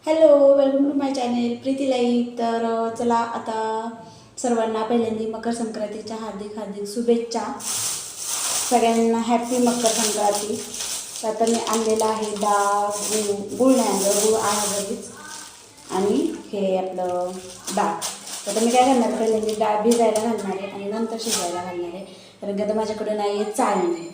Hello, welcome to my channel Preeti life. तर चला आता सर्वांना पहिल्यांदा मकर संक्रांतीच्या हार्दिक हार्दिक शुभेच्छा. सगळ्यांना हॅपी मकर संक्रांती. तर आता मी आणलेला आहे डाळ, गुळ नाही आणलं, गुळ आहे घरीच, आणि हे आपलं डाळ. तर मी काय करणार, पहिल्यांदा डाळ भिजायला घालणार आहे आणि नंतर शिजायला घालणार आहे, कारण की आता माझ्याकडे नाही आहे चाळणी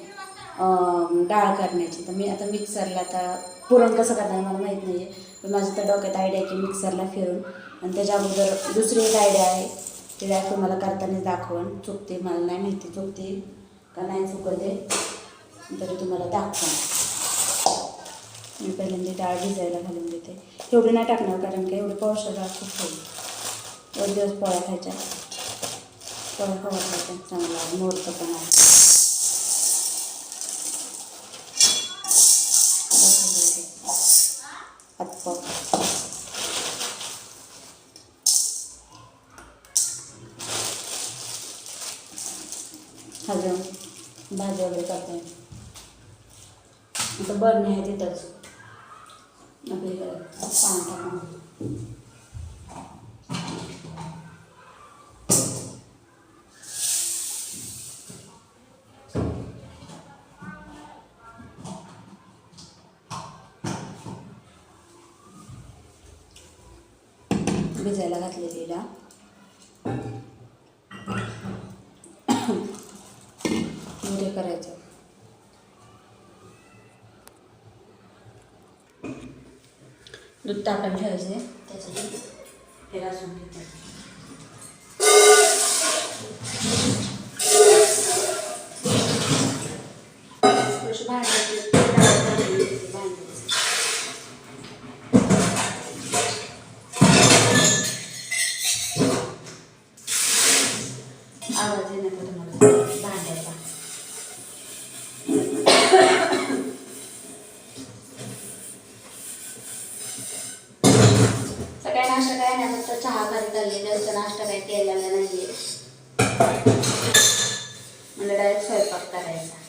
डाळ करण्याची. तर मी आता मिक्सरला, आता पुरण कसं करणार मला माहीत नाही आहे, पण माझं तर डोक्यात आयडिया आहे की मिक्सरला फिरून. आणि त्याच्या अगोदर दुसरी एक आयडिया आहे, ती डाळ तुम्हाला करतानाच दाखवून. चुकते मला नाही माहिती, चुकते का नाही चुकते तरी तुम्हाला दाखवा. मी पहिल्यांदा डाळ भिजायला घालून देते. एवढी नाही टाकणार, कारण की एवढी पावसाळा डाळ खूप होईल. 2 दिवस पोळ्या खायच्या, पोळ्या खायच्या चांगला मोरचं पण आहे. अजून भाजी वगैरे करते. आता बरणी आहे तिथंच आपल्याकडे पाणी टाकून भिजायला घातलेली डाळ पुरे करायचं. दूध टाकून ठेवायचे, त्याच्यात हे घासून घेते. आवाज येणार का तुम्हाला भांड्याचा? सकाळी नाश्ता काय नाही, फक्त चहा करत आलेले असतं, नाश्ता काही केलेला नाही आहे. मला डायरेक्ट स्वयंपाक करायचा.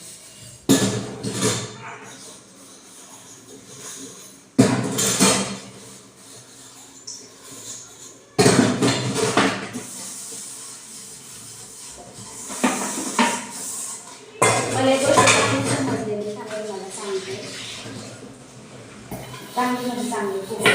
मला एक गोष्ट समजलेली सांगायला मला सांगते, चांगली म्हणजे चांगली खूप.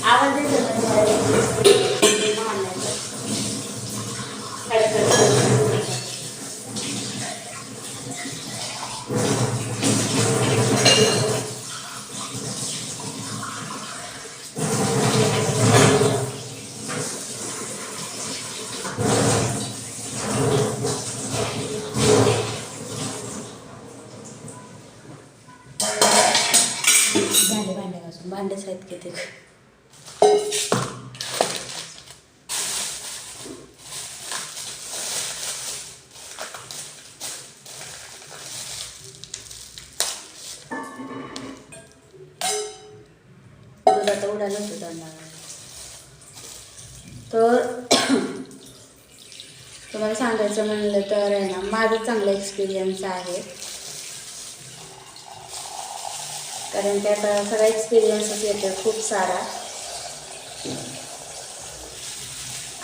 आवाज झाले भांडे घासून, भांडेच आहेत किती. दुधात उडालं होतं त्यांना. तर तुम्हाला सांगायचं म्हणलं तर आहे ना, माझा चांगला एक्सपिरियन्स आहे, कारण की आता सगळा एक्सपिरियन्सच येतो खूप सारा.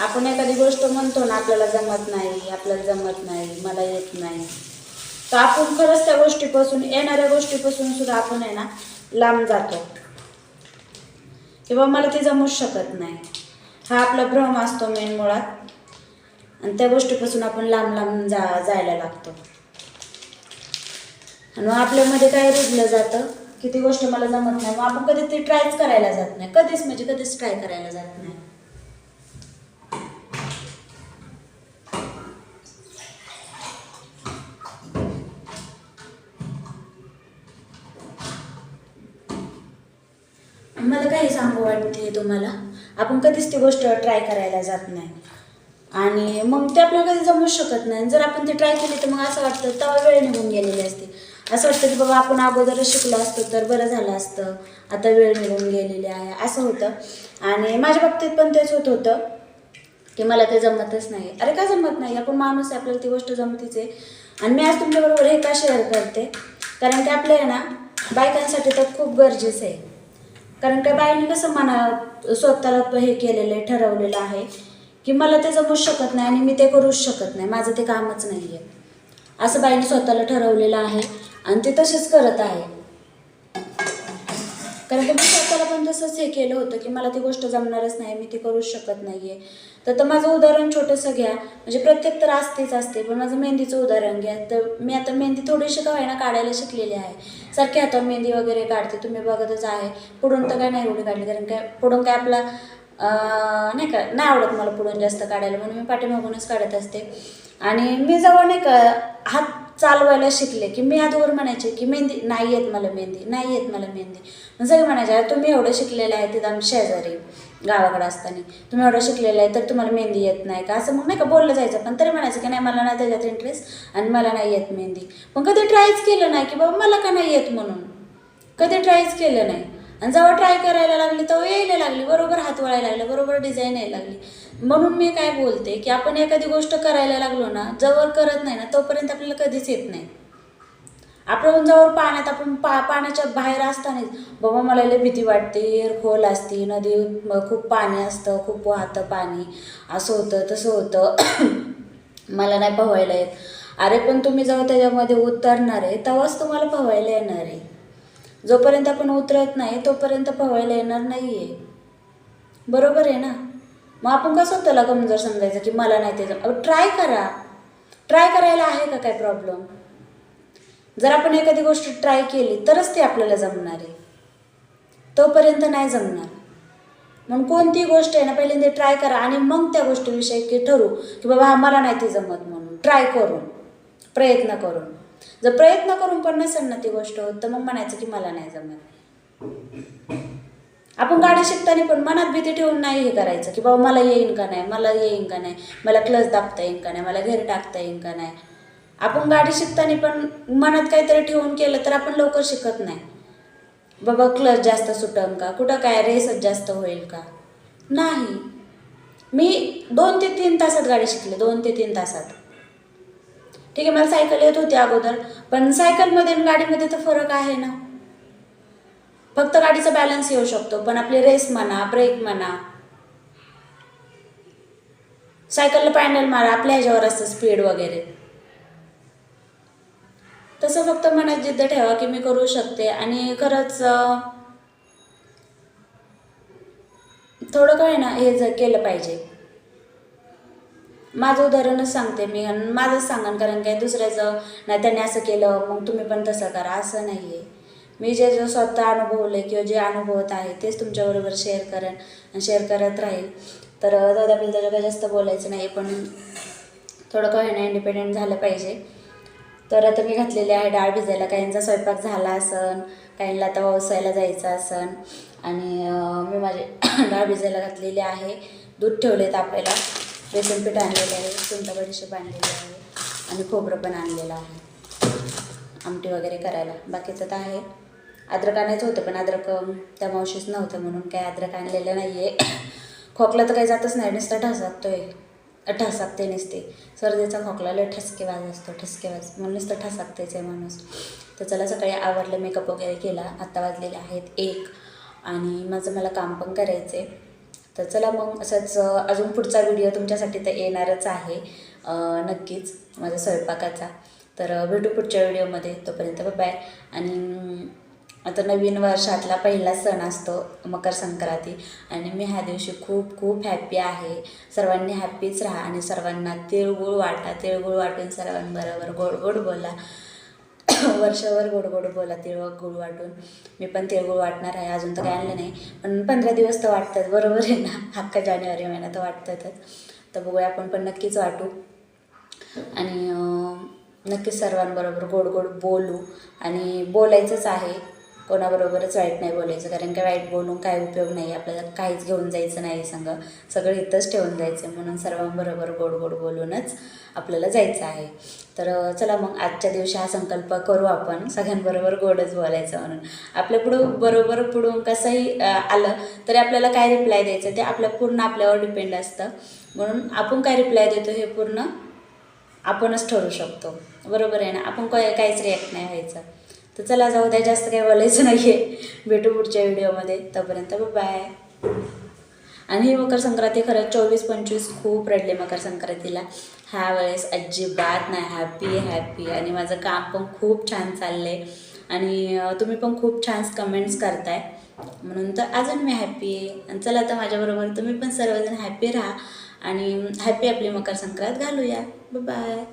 आपण एखादी गोष्ट म्हणतो ना, आपल्याला जमत नाही, आपल्याला जमत नाही, मला येत नाही, तर आपण खरंच त्या गोष्टीपासून, येणाऱ्या गोष्टीपासून सुद्धा आपण आहे ना लांब जातो, किंवा मला ते जमूच शकत नाही, हा आपला भ्रम असतो मेन मुळात. आणि त्या गोष्टीपासून आपण लांब लांब जायला लागतो. आणि मग आपल्यामध्ये काय रुजलं जातं की ती गोष्ट मला जमत नाही, मग आपण कधी ती ट्रायच करायला जात नाही, कधीच म्हणजे कधीच ट्राय करायला जात नाही. मला काही सांगू वाटते तुम्हाला, आपण कधीच ती गोष्ट ट्राय करायला जात नाही आणि मग ते आपल्याला कधी जमूच शकत नाही. जर आपण ते ट्राय केली तर मग असं वाटतं तेव्हा वेळ निघून गेलेली असते. असं वाटतं की बाबा आपण अगोदरच शिकलो असतो तर बरं झालं असतं, आता वेळ निघून गेलेली आहे असं होतं. आणि माझ्या बाबतीत पण तेच होतं की मला ते जमतच नाही. अरे का जमत नाही, आपण माणूस आहे, आपल्याला ती गोष्ट जमतीच आहे. आणि मी आज तुमच्याबरोबर हे का शेअर करते, कारण की आपल्या ना बायकांसाठी तर खूप गरजेचं आहे. कारण त्या बाईने कसं मनात स्वतःला हे केलेलं आहे, ठरवलेलं आहे की मला ते जमूच शकत नाही आणि मी ते करूच शकत नाही, माझं ते कामच नाही आहे, असं बाईने स्वतःला ठरवलेलं आहे आणि ते तसेच करत आहे. कारण की मी स्वतःला पण तसंच हे केलं होतं की मला ती गोष्ट जमणारच नाही, मी ती करूच शकत नाही आहे. तर माझं उदाहरण छोटंसं घ्या, म्हणजे प्रत्येक तर असतेच असते, पण माझं मेहंदीचं उदाहरण घ्या. तर मी आता मेहंदी थोडीशी का ना काढायला शिकलेली आहे. सारखी हातावर मेहंदी वगैरे काढते, तुम्ही बघतच आहे. पुढून तर काय नाही एवढी काढली, कारण काय पुढून काय आपला नाही का, नाही आवडत मला पुढून जास्त काढायला, म्हणून मी पाठीमागूनच काढत असते. आणि मी जेव्हा नाही का हात चालवायला शिकले की मी अगोदर म्हणायचे की मेहंदी नाही येत मला, मेहंदी नाही येत मला, मेहंदी. मग सगळे म्हणायचे तुम्ही एवढं शिकलेलं आहे, तिथं आम्ही शेजारी गावाकडे असताना तुम्ही एवढं शिकलेलं आहे तर तुम्हाला मेहंदी येत नाही का, असं मग नाही का बोललं जायचं. पण तरी म्हणायचं की नाही, मला नाही त्याच्यात इंटरेस्ट आणि मला नाही येत मेहंदी. पण कधी ट्रायच केलं नाही की बाबा मला का नाही येत म्हणून, कधी ट्रायच केलं नाही. आणि जेव्हा ट्राय करायला लागली तेव्हा यायला लागली, बरोबर हात वळायला लागला, बरोबर डिझाईन यायला लागली. म्हणून मी काय बोलते की आपण एखादी गोष्ट करायला लागलो ना, जवळ करत नाही ना तोपर्यंत आपल्याला कधीच येत नाही. आपण जवळ पाण्यात आपण पाण्याच्या बाहेर असतानाच बाबा मला लय भीती वाटते, विहीर खोल असते, नदी खूप पाणी असतं, खूप वाहतं पाणी, असं होतं तसं होतं मला नाही पोहायला येत. अरे पण तुम्ही जेव्हा त्याच्यामध्ये उतरणार आहे तेव्हाच तुम्हाला पोहायला येणार आहे. जोपर्यंत आपण उतरत नाही तोपर्यंत पोहायला येणार नाही आहे, बरोबर आहे ना. मग आपण कसं त्याला कमजोर समजायचं की मला नाही ते ट्राय करा. ट्राय करायला आहे का काय प्रॉब्लेम. जर आपण एखादी गोष्ट ट्राय केली तरच ते आपल्याला जमणार आहे, तोपर्यंत नाही जमणार. म्हणून कोणती गोष्ट आहे ना पहिल्यांदा ट्राय करा आणि मग त्या गोष्टीविषयी की ठरू की बाबा मला नाही ते जमत, म्हणून ट्राय करून प्रयत्न करून. जर प्रयत्न करून पण नसेल ना ती गोष्ट होत तर मग म्हणायचं की मला नाही जमत. आपण गाडी शिकताना पण मनात भीती ठेवून नाही हे करायचं की बाबा मला येईन का नाही, मला येईन का नाही, मला क्लच दाबता येईन का नाही, मला घेर टाकता येईन का नाही. आपण गाडी शिकताना पण मनात काहीतरी ठेवून केलं तर आपण लवकर शिकत नाही. बाबा क्लच जास्त सुटन का, कुठं काय रेसच जास्त होईल का, नाही. मी 2 ते 3 तासात गाडी शिकले, 2 ते 3 तासात. ठीक आहे, मला सायकल येत होती अगोदर, पण सायकलमध्ये आणि गाडीमध्ये तर फरक आहे ना. फक्त गाडीचा बॅलन्स येऊ शकतो, पण आपली रेस म्हणा, ब्रेक म्हणा, सायकलला पॅडल मारा, आपल्या ह्याच्यावर असतं स्पीड वगैरे. तसं फक्त मनात जिद्द ठेवा की मी करू शकते आणि खरंच थोडं काय ना हे जर केलं पाहिजे. माझं उदाहरणच सांगते मी आणि माझंच सांगन, कारण काय दुसऱ्याचं नाही त्याने असं केलं मग तुम्ही पण तसं करा असं नाही आहे. मी जे स्वतः अनुभवले किंवा जे अनुभवत आहे तेच तुमच्याबरोबर शेअर करेन आणि शेअर करत राहील. तर दादा आपल्याला त्याच्या काही जास्त बोलायचं नाही, पण थोडं काय ना इंडिपेंडेंट झालं पाहिजे. तर आता मी घातलेले आहे डाळ भिजायला, काहींचा स्वयंपाक झाला असन, काहींना आता व्यवसायाला जायचं असन. आणि मी माझे डाळ भिजायला घातलेली आहे, दूध ठेवले तापायला, बेसन पीठ आणलेलं आहे, सुंठ बडीशेप आणलेली आहे आणि खोबरं पण आणलेलं आहे आमटी वगैरे करायला. बाकीचं तर आहे. अद्रक आणायचं होतं पण अद्रक त्या मावशीच नव्हतं म्हणून काय अद्रक आणलेलं नाही आहे. खोकला तर काही जातच नाही, नुसता ठसकतोय, ठसकते नसते. सर्दीचा खोकला लय ठसकेबाज असतो, ठसकेबाज, म्हणून नुसतं ठसकतेच आहे माणूस. तर चला सकाळी आवरलं, मेकअप वगैरे केला, आत्ता वाजलेले आहेत 1 आणि मला काम पण करायचं आहे. तर चला मग असंच अजून पुढचा व्हिडिओ तुमच्यासाठी तर येणारच आहे नक्कीच माझ्या स्वयंपाकाचा. तर भेटू पुढच्या व्हिडिओमध्ये, तोपर्यंत बाय. आणि आता नवीन वर्षातला पहिला सण असतो मकर संक्रांती आणि मी ह्या दिवशी खूप खूप हॅप्पी आहे. सर्वांनी हॅप्पीच राहा आणि सर्वांना तिळगुळ वाटा, तिळगुळ वाटून सर्वांबरोबर गोड गोड बोला, वर्षभर गोड गोड बोला तिळगुळ वाटून. मी पण तिळगुळ वाटणार आहे, अजून तर काय आणलं नाही, पण 15 दिवस तर वाटतात, बरोबर आहे ना, अख्खा जानेवारी महिना तर वाटतातच. तर बघूया आपण पण नक्कीच वाटू आणि नक्कीच सर्वांबरोबर गोड गोड बोलू आणि बोलायचंच आहे. कोणाबरोबरच वाईट नाही बोलायचं, कारण की वाईट बोलून काय उपयोग नाही, आपल्याला काहीच घेऊन जायचं नाही सगळं इथंच ठेवून जायचं. म्हणून सर्वांबरोबर गोड गोड बोलूनच आपल्याला जायचं आहे. तर चला मग आजच्या दिवशी हा संकल्प करू आपण, सगळ्यांबरोबर गोडच बोलायचं म्हणून. आपल्या पुढून कसंही आलं तरी आपल्याला काय रिप्लाय द्यायचं ते आपल्यावर डिपेंड असतं. म्हणून आपण काय रिप्लाय देतो हे पूर्ण आपणच ठरवू शकतो, बरोबर आहे ना. आपण काहीच रिॲक्ट नाही व्हायचं. तर चला जाऊ द्या, जास्त काही बोलायचं नाही आहे. भेटू पुढच्या व्हिडिओमध्ये, तोपर्यंत बाय. आणि ही मकर संक्रांती खरंच 24-25 खूप रडले मकर संक्रांतीला. ह्या वेळेस अजिबात नाही, हॅपी. आणि माझं काम पण खूप छान चाललं आहे आणि तुम्ही पण खूप छान कमेंट्स करताय, म्हणून तर अजून मी हॅपी आहे. आणि चला आता माझ्याबरोबर तुम्ही पण सर्वजण हॅपी राहा आणि हॅपी आपली मकर संक्रांत घालूया. बाय.